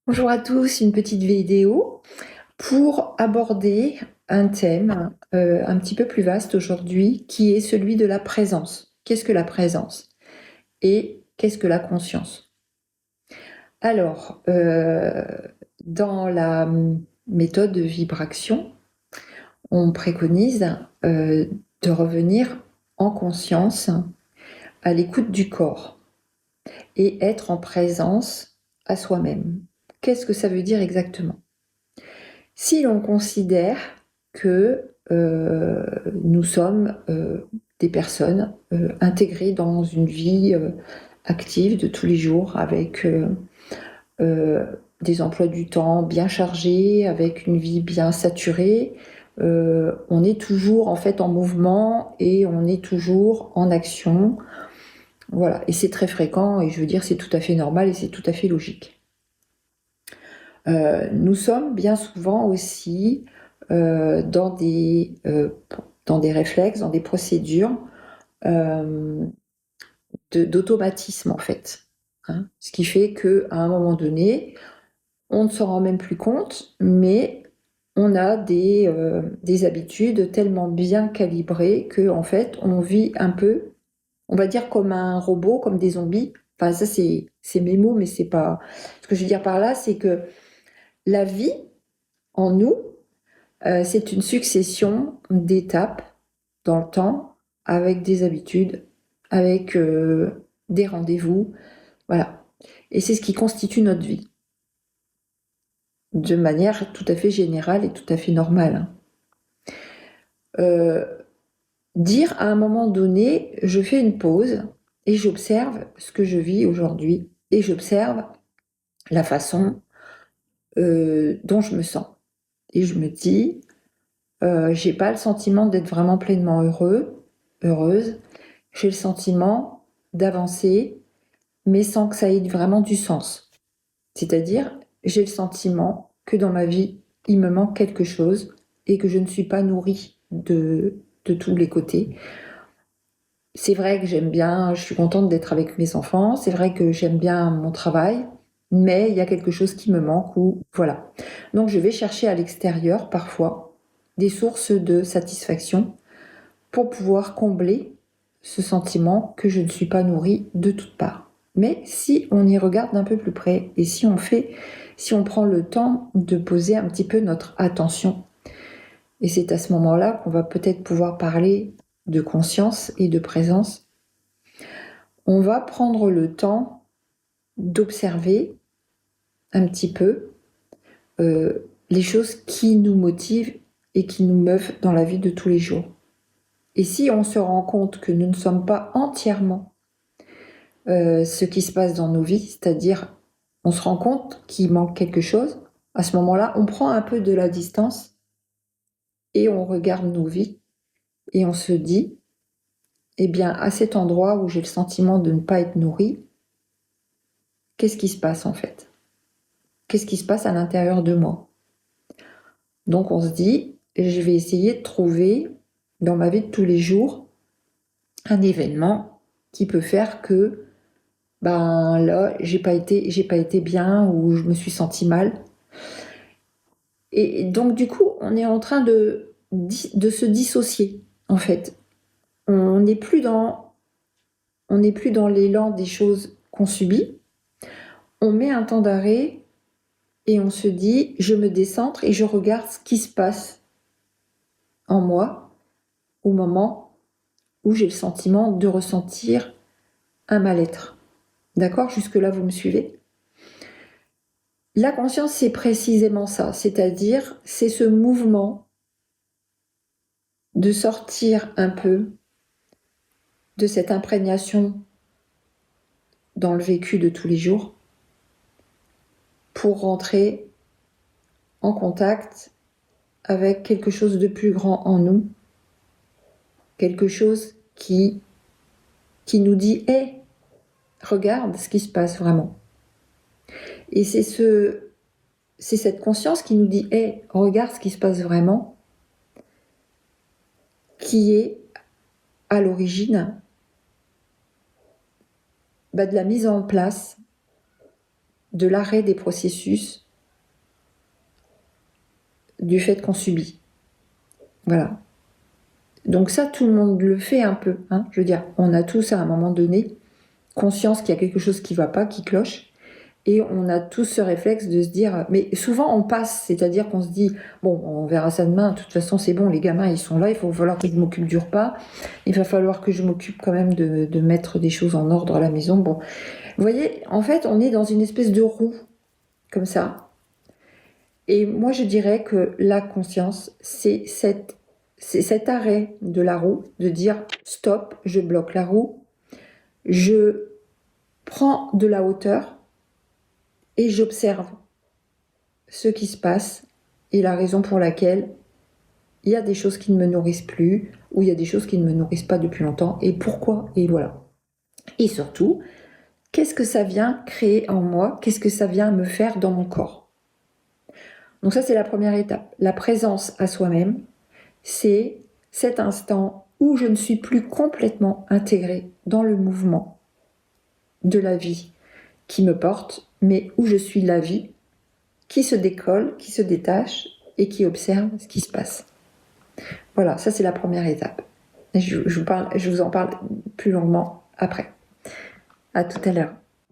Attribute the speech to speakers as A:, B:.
A: Bonjour à tous, une petite vidéo pour aborder un thème un petit peu plus vaste aujourd'hui qui est celui de la présence. Qu'est-ce que la présence et qu'est-ce que la conscience? Alors, dans la méthode de vibration, on préconise de revenir en conscience à l'écoute du corps et être en présence à soi-même. Qu'est-ce que ça veut dire exactement? Si l'on considère que nous sommes des personnes intégrées dans une vie active de tous les jours avec euh, des emplois du temps bien chargés, avec une vie bien saturée, on est toujours en fait en mouvement et on est toujours en action. Voilà, et c'est très fréquent et je veux dire c'est tout à fait normal et c'est tout à fait logique. Nous sommes bien souvent aussi dans des réflexes, dans des procédures euh, d'automatisme en fait. Hein. Ce qui fait qu'à un moment donné, on ne s'en rend même plus compte, mais on a des habitudes tellement bien calibrées que en fait, on vit un peu, on va dire comme un robot, comme des zombies. Enfin, ça c'est mes mots, mais c'est pas. Ce que je veux dire par là, c'est que la vie en nous, c'est une succession d'étapes dans le temps, avec des habitudes, avec des rendez-vous, voilà. Et c'est ce qui constitue notre vie, de manière tout à fait générale et tout à fait normale. Hein. Euh, Dire à un moment donné, je fais une pause et j'observe ce que je vis aujourd'hui et j'observe la façon dont je me sens. Et je me dis, j'ai pas le sentiment d'être vraiment pleinement heureuse. J'ai le sentiment d'avancer, mais sans que ça ait vraiment du sens. C'est-à-dire, j'ai le sentiment que dans ma vie, il me manque quelque chose et que je ne suis pas nourrie de tous les côtés. C'est vrai que j'aime bien, je suis contente d'être avec mes enfants, c'est vrai que j'aime bien mon travail, mais il y a quelque chose qui me manque ou voilà. Donc je vais chercher à l'extérieur parfois des sources de satisfaction pour pouvoir combler ce sentiment que je ne suis pas nourrie de toutes parts. Mais si on y regarde d'un peu plus près et si on prend le temps de poser un petit peu notre attention, et c'est à ce moment-là qu'on va peut-être pouvoir parler de conscience et de présence, on va prendre le temps d'observer un petit peu les choses qui nous motivent et qui nous meuvent dans la vie de tous les jours. Et si on se rend compte que nous ne sommes pas entièrement ce qui se passe dans nos vies, c'est-à-dire on se rend compte qu'il manque quelque chose, à ce moment-là, on prend un peu de la distance et on regarde nos vies et on se dit, eh bien, à cet endroit où j'ai le sentiment de ne pas être nourrie, qu'est-ce qui se passe en fait? Qu'est-ce qui se passe à l'intérieur de moi? Donc on se dit, je vais essayer de trouver dans ma vie de tous les jours un événement qui peut faire que ben là j'ai pas été bien ou je me suis sentie mal. Et donc du coup on est en train de se dissocier en fait. On n'est plus dans on n'est plus dans l'élan des choses qu'on subit. On met un temps d'arrêt et on se dit je me décentre et je regarde ce qui se passe en moi au moment où j'ai le sentiment de ressentir un mal-être. D'accord? Jusque-là, vous me suivez? La conscience, c'est précisément ça, c'est-à-dire c'est ce mouvement de sortir un peu de cette imprégnation dans le vécu de tous les jours pour rentrer en contact avec quelque chose de plus grand en nous, quelque chose qui nous dit hey, regarde ce qui se passe vraiment. Et c'est cette conscience qui nous dit hey, regarde ce qui se passe vraiment, qui est à l'origine de la mise en place de l'arrêt des processus du fait qu'on subit. Voilà. Donc ça, tout le monde le fait un peu. Hein, je veux dire, on a tous à un moment donné conscience qu'il y a quelque chose qui ne va pas, qui cloche. Et on a tous ce réflexe de se dire, mais souvent on passe, c'est-à-dire qu'on se dit, bon, on verra ça demain, de toute façon c'est bon, les gamins ils sont là, il va falloir que je m'occupe du repas, il va falloir que je m'occupe quand même de mettre des choses en ordre à la maison. Bon, vous voyez, en fait on est dans une espèce de roue, comme ça. Et moi je dirais que la conscience, c'est cet arrêt de la roue, de dire, stop, je bloque la roue, je prends de la hauteur, et j'observe ce qui se passe et la raison pour laquelle il y a des choses qui ne me nourrissent plus ou il y a des choses qui ne me nourrissent pas depuis longtemps et pourquoi, et voilà. Et surtout, qu'est-ce que ça vient créer en moi, qu'est-ce que ça vient me faire dans mon corps. Donc ça, c'est la première étape. La présence à soi-même, c'est cet instant où je ne suis plus complètement intégrée dans le mouvement de la vie qui me porte, mais où je suis la vie qui se décolle, qui se détache et qui observe ce qui se passe. Voilà, ça c'est la première étape. Je vous en parle plus longuement après. À tout à l'heure.